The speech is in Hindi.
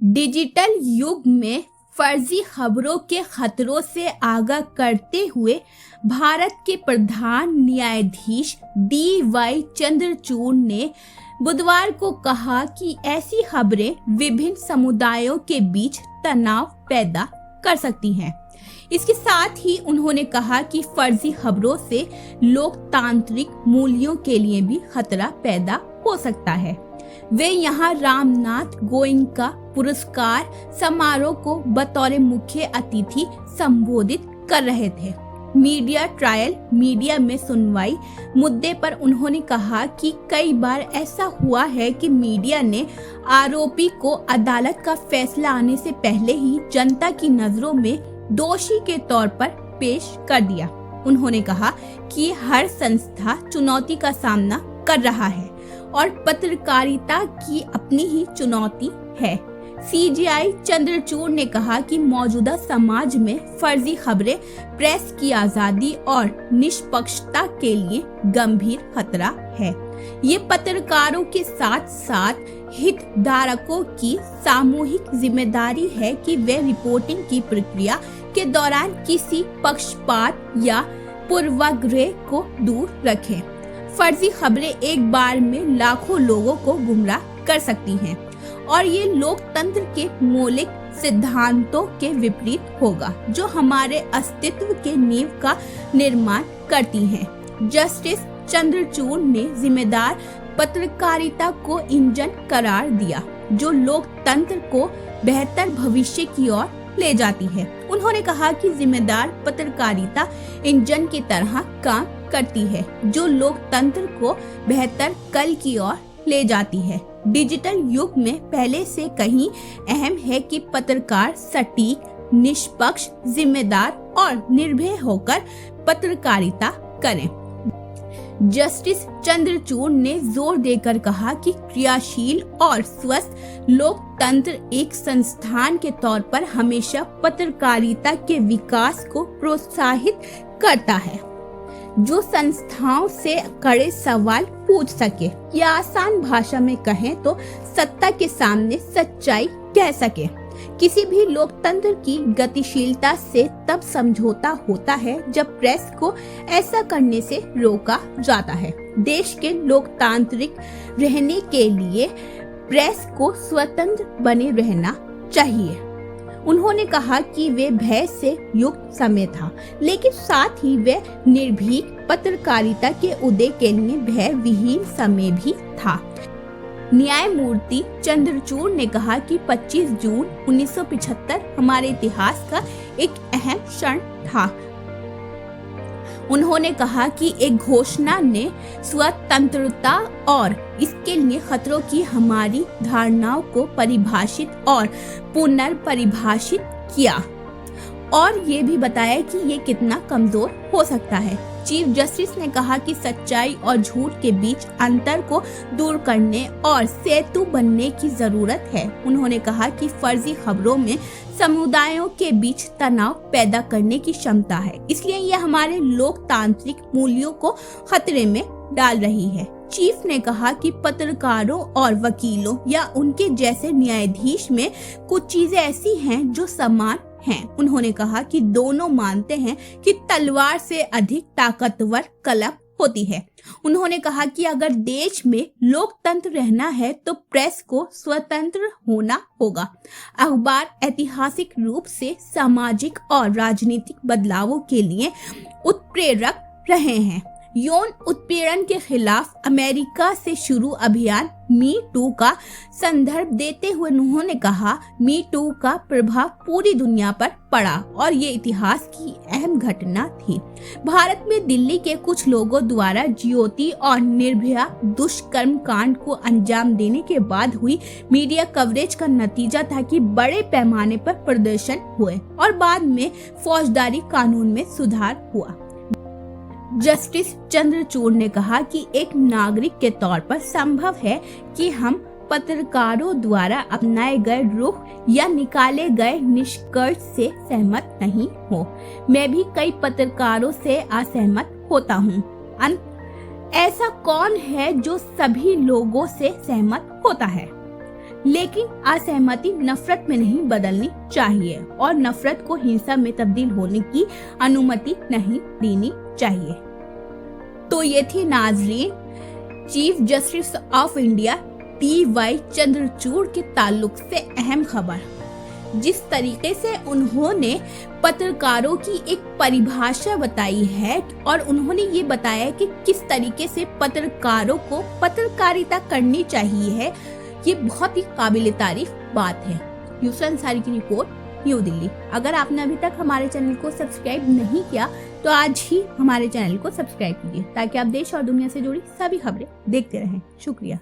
डिजिटल युग में फर्जी खबरों के खतरों से आगाह करते हुए भारत के प्रधान न्यायाधीश DY चंद्रचूड़ ने बुधवार को कहा कि ऐसी खबरें विभिन्न समुदायों के बीच तनाव पैदा कर सकती हैं। इसके साथ ही उन्होंने कहा कि फर्जी खबरों से लोकतांत्रिक मूल्यों के लिए भी खतरा पैदा हो सकता है। वे यहाँ रामनाथ गोयनका पुरस्कार समारोह को बतौर मुख्य अतिथि संबोधित कर रहे थे। मीडिया ट्रायल मीडिया में सुनवाई मुद्दे पर उन्होंने कहा कि कई बार ऐसा हुआ है कि मीडिया ने आरोपी को अदालत का फैसला आने से पहले ही जनता की नजरों में दोषी के तौर पर पेश कर दिया। उन्होंने कहा कि हर संस्था चुनौती का सामना कर रहा है और पत्रकारिता की अपनी ही चुनौती है। CJI चंद्रचूड़ ने कहा कि मौजूदा समाज में फर्जी खबरें प्रेस की आजादी और निष्पक्षता के लिए गंभीर खतरा है। ये पत्रकारों के साथ साथ हितधारकों की सामूहिक जिम्मेदारी है कि वे रिपोर्टिंग की प्रक्रिया के दौरान किसी पक्षपात या पूर्वाग्रह को दूर रखें। फर्जी खबरें एक बार में लाखों लोगों को गुमराह कर सकती हैं और ये लोकतंत्र के मौलिक सिद्धांतों के विपरीत होगा जो हमारे अस्तित्व के नींव का निर्माण करती हैं। जस्टिस चंद्रचूड़ ने जिम्मेदार पत्रकारिता को इंजन करार दिया जो लोकतंत्र को बेहतर भविष्य की ओर ले जाती है। उन्होंने कहा कि जिम्मेदार पत्रकारिता इंजन की तरह काम करती है जो लोकतंत्र को बेहतर कल की ओर ले जाती है। डिजिटल युग में पहले से कहीं अहम है कि पत्रकार सटीक, निष्पक्ष, जिम्मेदार और निर्भय होकर पत्रकारिता करें। जस्टिस चंद्रचूड़ ने जोर देकर कहा कि क्रियाशील और स्वस्थ लोकतंत्र एक संस्थान के तौर पर हमेशा पत्रकारिता के विकास को प्रोत्साहित करता है जो संस्थाओं से कड़े सवाल पूछ सके या आसान भाषा में कहें तो सत्ता के सामने सच्चाई कह सके। किसी भी लोकतंत्र की गतिशीलता से तब समझौता होता है जब प्रेस को ऐसा करने से रोका जाता है। देश के लोकतांत्रिक रहने के लिए प्रेस को स्वतंत्र बने रहना चाहिए। उन्होंने कहा कि वे भय से युक्त समय था लेकिन साथ ही वे निर्भीक पत्रकारिता के उदय के लिए भय विहीन समय भी था। न्यायमूर्ति चंद्रचूड़ ने कहा कि 25 जून 1975 हमारे इतिहास का एक अहम क्षण था। उन्होंने कहा कि एक घोषणा ने स्वतंत्रता और इसके लिए खतरों की हमारी धारणाओं को परिभाषित और पुनर्परिभाषित किया और ये भी बताया कि ये कितना कमजोर हो सकता है। चीफ जस्टिस ने कहा कि सच्चाई और झूठ के बीच अंतर को दूर करने और सेतु बनने की जरूरत है। उन्होंने कहा कि फर्जी खबरों में समुदायों के बीच तनाव पैदा करने की क्षमता है, इसलिए यह हमारे लोकतांत्रिक मूल्यों को खतरे में डाल रही है। चीफ ने कहा कि पत्रकारों और वकीलों या उनके जैसे न्यायाधीश में कुछ चीजें ऐसी हैं जो समान हैं। उन्होंने कहा कि दोनों मानते हैं कि तलवार से अधिक ताकतवर कलम होती है। उन्होंने कहा कि अगर देश में लोकतंत्र रहना है तो प्रेस को स्वतंत्र होना होगा। अखबार ऐतिहासिक रूप से सामाजिक और राजनीतिक बदलावों के लिए उत्प्रेरक रहे हैं। यौन उत्पीड़न के खिलाफ अमेरिका से शुरू अभियान मी टू का संदर्भ देते हुए उन्होंने कहा मी टू का प्रभाव पूरी दुनिया पर पड़ा और ये इतिहास की अहम घटना थी। भारत में दिल्ली के कुछ लोगों द्वारा ज्योति और निर्भया दुष्कर्म कांड को अंजाम देने के बाद हुई मीडिया कवरेज का नतीजा था कि बड़े पैमाने पर प्रदर्शन हुए और बाद में फौजदारी कानून में सुधार हुआ। जस्टिस चंद्रचूड़ ने कहा कि एक नागरिक के तौर पर संभव है कि हम पत्रकारों द्वारा अपनाए गए रुख या निकाले गए निष्कर्ष से सहमत नहीं हो। मैं भी कई पत्रकारों से असहमत होता हूँ। ऐसा कौन है जो सभी लोगों से सहमत होता है? लेकिन असहमति नफरत में नहीं बदलनी चाहिए और नफरत को हिंसा में तब्दील होने की अनुमति नहीं देनी चाहिए। तो ये थी नाजरीन chief justice of India DY Chandrachud के ताल्लुक से अहम खबर। जिस तरीके से उन्होंने पत्रकारों की एक परिभाषा बताई है और उन्होंने ये बताया कि किस तरीके से पत्रकारों को पत्रकारिता करनी चाहिए है, ये बहुत ही काबिल तारीफ बात है। यूसुफ अंसारी की रिपोर्ट, न्यू दिल्ली। अगर आपने अभी तक हमारे चैनल को सब्सक्राइब नहीं किया तो आज ही हमारे चैनल को सब्सक्राइब कीजिए ताकि आप देश और दुनिया से जुड़ी सभी खबरें देखते रहें। शुक्रिया।